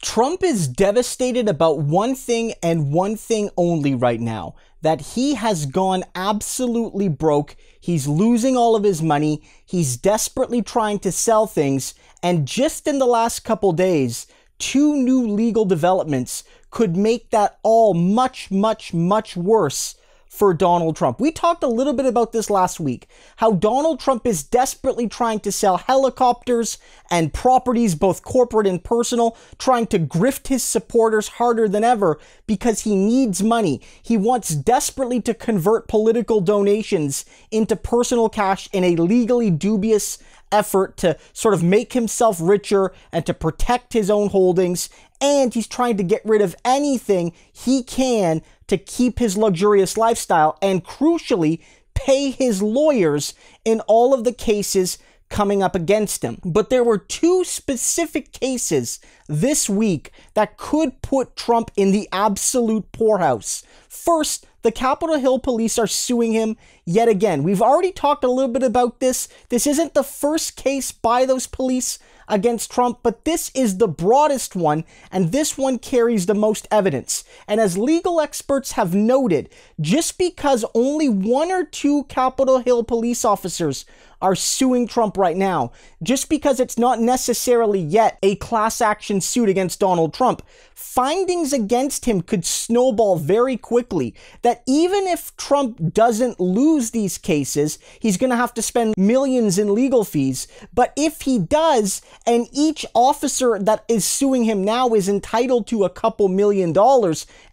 Trump is devastated about one thing and one thing only right now, that he has gone absolutely broke. He's losing all of his money. He's desperately trying to sell things. And just in the last couple days, 2 new legal developments could make that all much, much, much worse for Donald Trump. We talked a little bit about this last week, how Donald Trump is desperately trying to sell helicopters and properties, both corporate and personal, trying to grift his supporters harder than ever because he needs money. He wants desperately to convert political donations into personal cash in a legally dubious effort to sort of make himself richer and to protect his own holdings. And he's trying to get rid of anything he can to keep his luxurious lifestyle and, crucially, pay his lawyers in all of the cases coming up against him. But there were 2 specific cases this week that could put Trump in the absolute poorhouse. First, the Capitol Hill police are suing him yet again. We've already talked a little bit about this. This isn't the first case by those police against Trump, but this is the broadest one, and this one carries the most evidence. And as legal experts have noted, just because only 1 or 2 Capitol Hill police officers are suing Trump right now, just because it's not necessarily yet a class action suit against Donald Trump, findings against him could snowball very quickly. That even if Trump doesn't lose these cases, he's going to have to spend millions in legal fees. But if he does, and each officer that is suing him now is entitled to a couple $1 million,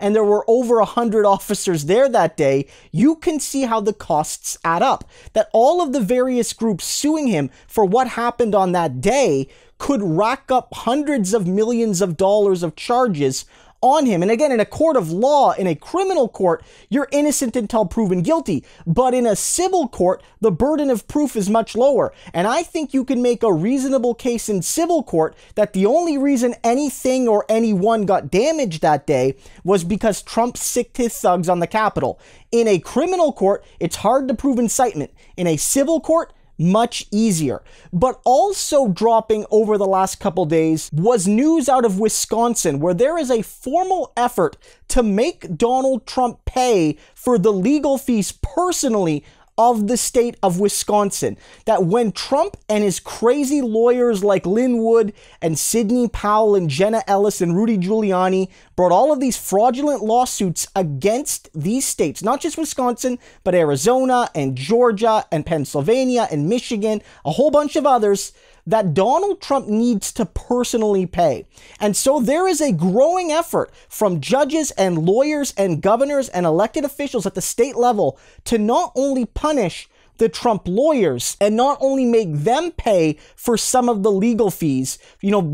and there were over 100 officers there that day, you can see how the costs add up. That all of the various groups suing him for what happened on that day could rack up hundreds of millions of dollars of charges on him. And again, in a court of law, in a criminal court, you're innocent until proven guilty. But in a civil court, the burden of proof is much lower. And I think you can make a reasonable case in civil court that the only reason anything or anyone got damaged that day was because Trump sicked his thugs on the Capitol. In a criminal court, it's hard to prove incitement. In a civil court, much easier. But also dropping over the last couple days was news out of Wisconsin, where there is a formal effort to make Donald Trump pay for the legal fees personally of the state of Wisconsin. That when Trump and his crazy lawyers like Lin Wood and Sidney Powell and Jenna Ellis and Rudy Giuliani brought all of these fraudulent lawsuits against these states, not just Wisconsin, but Arizona and Georgia and Pennsylvania and Michigan, a whole bunch of others, that Donald Trump needs to personally pay. And so there is a growing effort from judges and lawyers and governors and elected officials at the state level to not only punish the Trump lawyers and not only make them pay for some of the legal fees,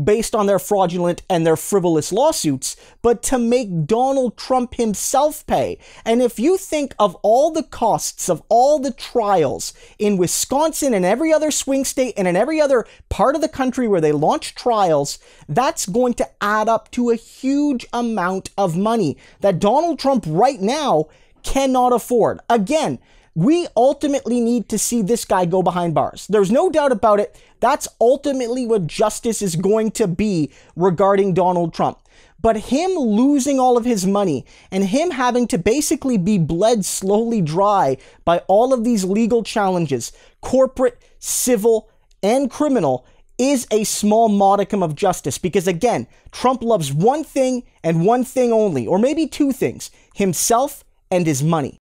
based on their fraudulent and their frivolous lawsuits, but to make Donald Trump himself pay. And if you think of all the costs of all the trials in Wisconsin and every other swing state and in every other part of the country where they launch trials, that's going to add up to a huge amount of money that Donald Trump right now cannot afford. Again, we ultimately need to see this guy go behind bars. There's no doubt about it. That's ultimately what justice is going to be regarding Donald Trump. But him losing all of his money and him having to basically be bled slowly dry by all of these legal challenges, corporate, civil, and criminal, is a small modicum of justice. Because again, Trump loves one thing and one thing only, or maybe 2 things: himself and his money.